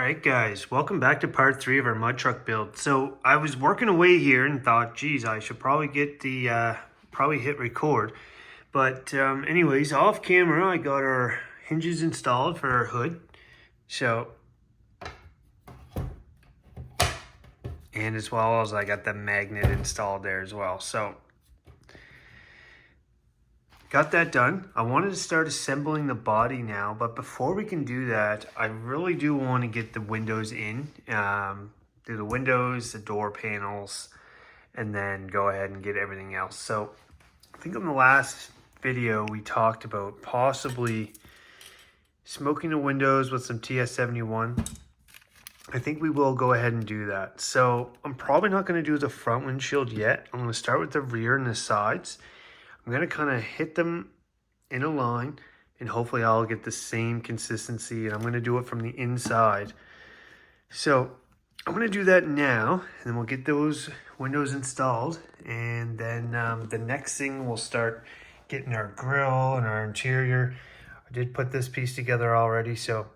Alright guys, welcome back to part 3 of our mud truck build. So I was working away here and thought, geez, I should probably get the, probably hit record. But anyways, off camera I got our hinges installed for our hood. So, and as well as I got the magnet installed there as well. So, got that done. I wanted to start assembling the body now, but before we can do that, I really do want to get the windows in. Do the windows, the door panels, and then go ahead and get everything else. So I think in the last video we talked about possibly smoking the windows with some TS71. I think we will go ahead and do that. So I'm probably not going to do the front windshield yet. I'm going to start with the rear and the sides. I'm going to kind of hit them in a line and hopefully I'll get the same consistency, and I'm going to do it from the inside. So I'm going to do that now, and then we'll get those windows installed, and then the next thing we'll start getting our grill and our interior. I did put this piece together already, so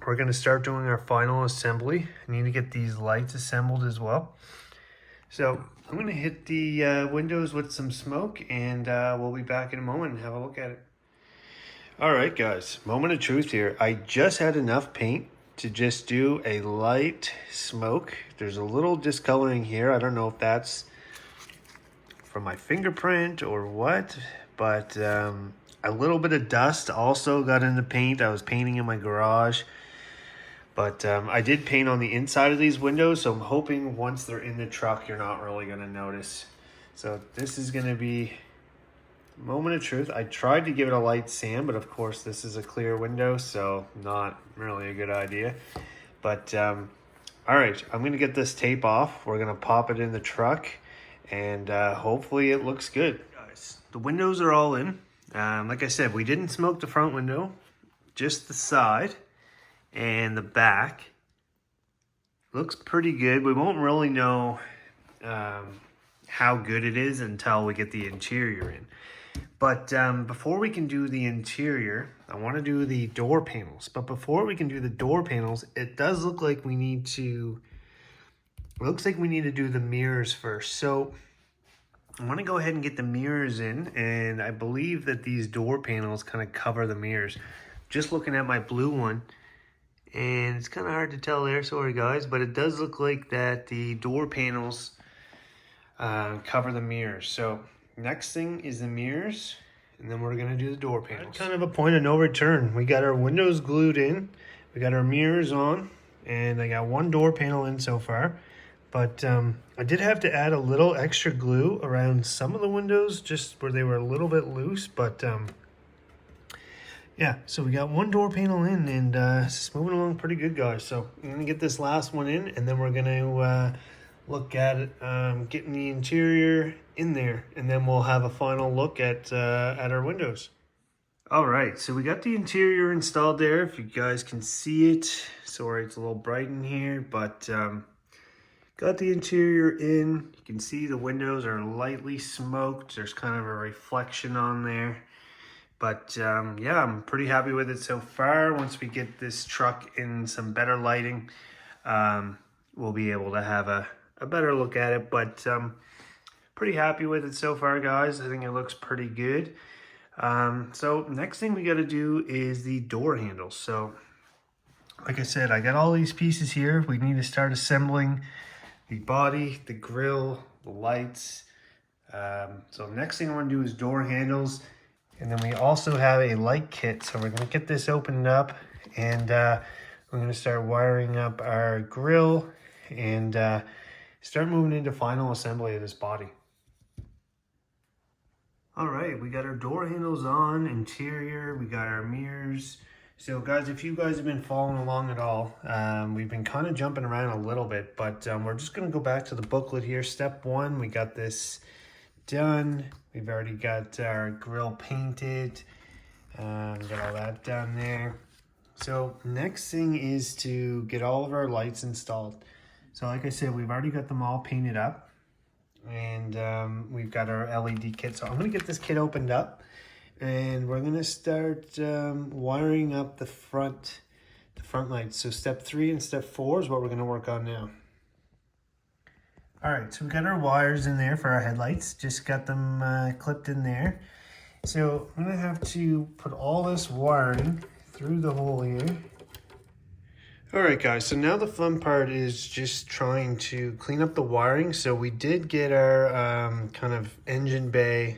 we're going to start doing our final assembly. I need to get these lights assembled as well. So I'm going to hit the windows with some smoke, and we'll be back in a moment and have a look at it. All right, guys, moment of truth here. I just had enough paint to just do a light smoke. There's a little discoloring here. I don't know if that's from my fingerprint or what, but a little bit of dust also got in the paint. I was painting in my garage. But I did paint on the inside of these windows, so I'm hoping once they're in the truck, you're not really going to notice. So this is going to be a moment of truth. I tried to give it a light sand, but of course this is a clear window, so not really a good idea. But all right, I'm going to get this tape off. We're going to pop it in the truck, and hopefully it looks good. Guys, the windows are all in. Like I said, we didn't smoke the front window, just the side. And the back looks pretty good. We won't really know how good it is until we get the interior in. But before we can do the interior, I want to do the door panels. But before we can do the door panels, it does look like we need to, do the mirrors first. So I want to go ahead and get the mirrors in, and I believe that these door panels kind of cover the mirrors. Just looking at my blue one, and it's kind of hard to tell there, sorry guys, but it does look like that the door panels cover the mirrors. So next thing is the mirrors, and then we're gonna do the door panels. Kind of a point of no return. We got our windows glued in, we got our mirrors on, and I got one door panel in so far. But I did have to add a little extra glue around some of the windows, just where they were a little bit loose, but yeah, so we got one door panel in, and it's moving along pretty good, guys. So I'm going to get this last one in, and then we're going to look at it, getting the interior in there, and then we'll have a final look at our windows. All right, so we got the interior installed there, if you guys can see it. Sorry, it's a little bright in here, but got the interior in. You can see the windows are lightly smoked. There's kind of a reflection on there. But yeah, I'm pretty happy with it so far. Once we get this truck in some better lighting, we'll be able to have a better look at it. But pretty happy with it so far, guys. I think it looks pretty good. So next thing we got to do is the door handles. So like I said, I got all these pieces here. We need to start assembling the body, the grill, the lights. So next thing I want to do is door handles. And then we also have a light kit, so we're going to get this opened up, and we're going to start wiring up our grill and start moving into final assembly of this body. All right, we got our door handles on, interior, we got our mirrors. So guys, if you guys have been following along at all, we've been kind of jumping around a little bit, but we're just going to go back to the booklet here. Step 1, we got this done. We've already got our grill painted, got all that done there. So next thing is to get all of our lights installed. So like I said, we've already got them all painted up, and we've got our LED kit. So I'm going to get this kit opened up, and we're going to start wiring up the front the front lights. So step 3 and step 4 is what we're going to work on now. All right, so we got our wires in there for our headlights. Just got them clipped in there. So I'm gonna have to put all this wiring through the hole here. All right, guys, so now the fun part is just trying to clean up the wiring. So we did get our kind of engine bay.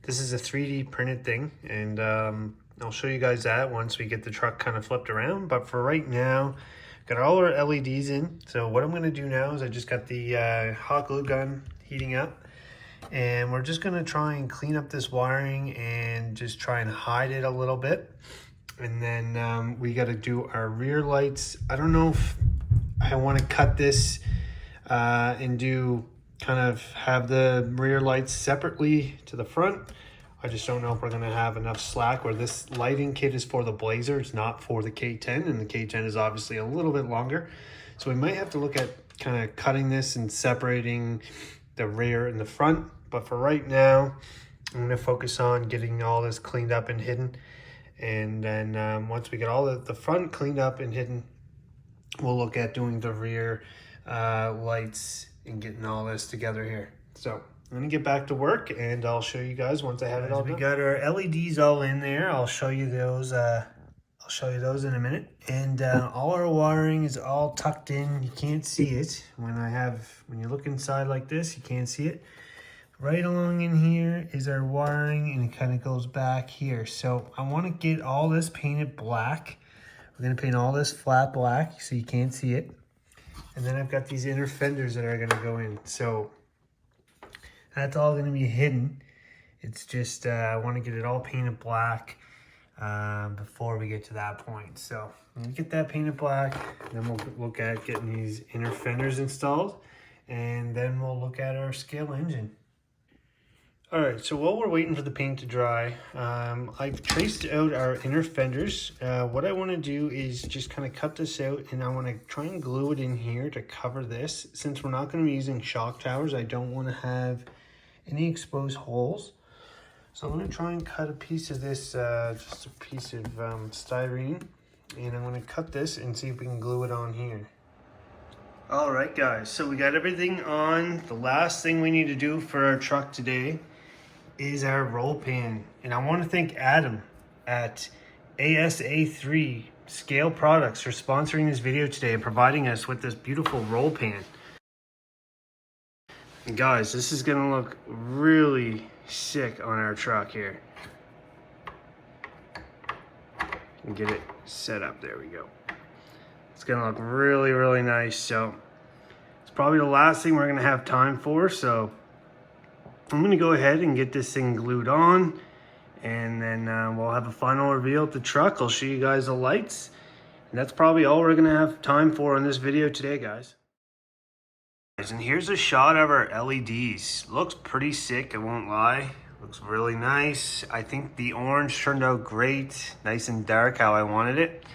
This is a 3D printed thing, and I'll show you guys that once we get the truck kind of flipped around. But for right now, got all our LEDs in. So what I'm gonna do now is I just got the hot glue gun heating up, and we're just gonna try and clean up this wiring and just try and hide it a little bit. And then we gotta do our rear lights. I don't know if I wanna cut this and do kind of have the rear lights separately to the front. I just don't know if we're gonna have enough slack, where this lighting kit is for the Blazer, it's not for the K10, and the K10 is obviously a little bit longer. So we might have to look at kind of cutting this and separating the rear and the front. But for right now, I'm gonna focus on getting all this cleaned up and hidden. And then once we get all the front cleaned up and hidden, we'll look at doing the rear lights and getting all this together here. So I'm gonna get back to work and I'll show you guys once I have it all done. We got our LEDs all in there. I'll show you those. I'll show you those in a minute. And all our wiring is all tucked in. You can't see it when you look inside like this. You can't see it. Right along in here is our wiring, and it kind of goes back here. So I want to get all this painted black. We're gonna paint all this flat black so you can't see it. And then I've got these inner fenders that are gonna go in. So that's all gonna be hidden. It's just, I wanna get it all painted black before we get to that point. So I'm gonna get that painted black, then we'll look at getting these inner fenders installed, and then we'll look at our scale engine. All right, so while we're waiting for the paint to dry, I've traced out our inner fenders. What I wanna do is just kind of cut this out, and I wanna try and glue it in here to cover this. Since we're not gonna be using shock towers, I don't wanna have any exposed holes. So I'm gonna try and cut a piece of this, just a piece of styrene, and I'm gonna cut this and see if we can glue it on here. All right, guys, so we got everything on. The last thing we need to do for our truck today is our roll pan. And I want to thank Adam at ASA3 Scale Products for sponsoring this video today and providing us with this beautiful roll pan. And guys, this is gonna look really sick on our truck here. And get it set up, there we go. It's gonna look really, really nice. So it's probably the last thing we're gonna have time for. So I'm gonna go ahead and get this thing glued on, and then we'll have a final reveal of the truck. I'll show you guys the lights, and that's probably all we're gonna have time for in this video today, guys. And here's a shot of our LEDs. Looks pretty sick, I won't lie. Looks really nice. I think the orange turned out great, nice and dark how I wanted it.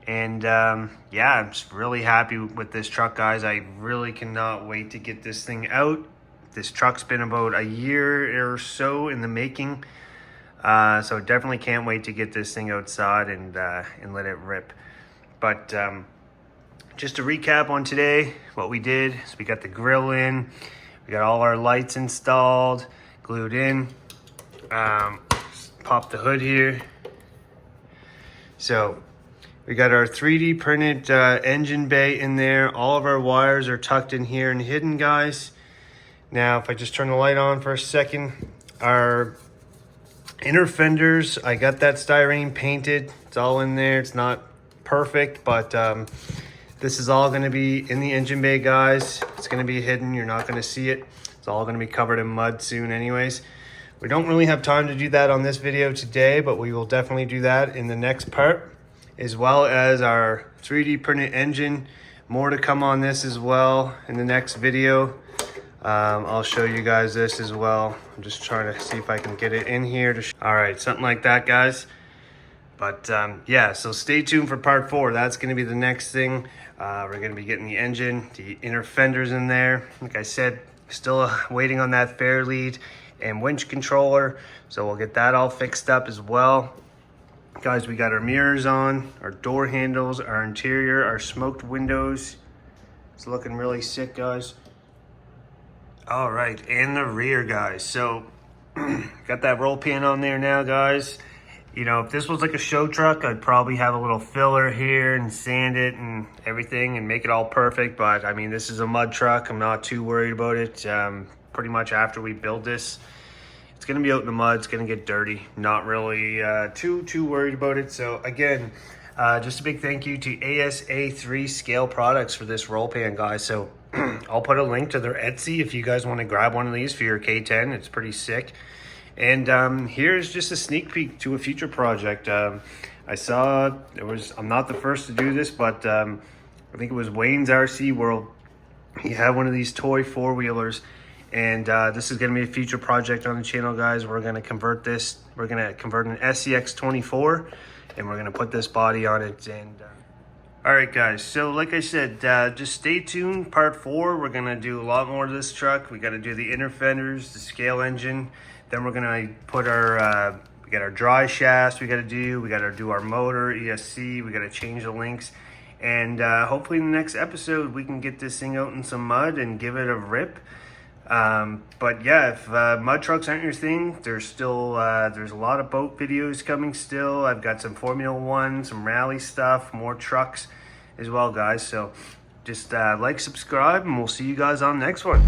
And yeah, I'm just really happy with this truck, guys. I really cannot wait to get this thing out. This truck's been about a year or so in the making, so definitely can't wait to get this thing outside and let it rip. But just to recap on today, what we did is we got the grill in, we got all our lights installed, glued in, pop the hood here. So we got our 3D printed engine bay in there. All of our wires are tucked in here and hidden, guys. Now, if I just turn the light on for a second, our inner fenders, I got that styrene painted. It's all in there. It's not perfect, but this is all gonna be in the engine bay, guys. It's gonna be hidden. You're not gonna see it. It's all gonna be covered in mud soon anyways. We don't really have time to do that on this video today, but we will definitely do that in the next part, as well as our 3D printed engine. More to come on this as well in the next video. I'll show you guys this as well. I'm just trying to see if I can get it in here to all right, something like that, guys. But yeah, so stay tuned for part 4. That's going to be the next thing. We're going to be getting the engine, the inner fenders in there. Like I said, still waiting on that fair lead and winch controller, so we'll get that all fixed up as well. Guys, we got our mirrors on, our door handles, our interior, our smoked windows. It's looking really sick, guys. All right, and the rear, guys. So got that roll pan on there now, guys. You know, if this was like a show truck, I'd probably have a little filler here and sand it and everything and make it all perfect. But I mean, this is a mud truck. I'm not too worried about it. Pretty much after we build this, it's gonna be out in the mud. It's gonna get dirty. Not really too worried about it. So again, just a big thank you to RC4WD Scale Products for this roll pan, guys. So I'll put a link to their Etsy if you guys want to grab one of these for your K10. It's pretty sick. And here's just a sneak peek to a future project. I saw I'm not the first to do this, but I think it was Wayne's RC World. He had one of these toy four-wheelers, and this is going to be a future project on the channel, guys. We're going to convert this. We're going to convert an SCX24, and we're going to put this body on it. And all right, guys, so like I said, just stay tuned. Part 4, we're going to do a lot more to this truck. We got to do the inner fenders, the scale engine. Then we're going to put our, we got our dry shafts we got to do. We got to do our motor, ESC. We got to change the links. And hopefully in the next episode, we can get this thing out in some mud and give it a rip. But yeah, if mud trucks aren't your thing, there's still there's a lot of boat videos coming still. I've got some Formula 1, some rally stuff, more trucks as well, guys. So just like, subscribe, and we'll see you guys on the next one.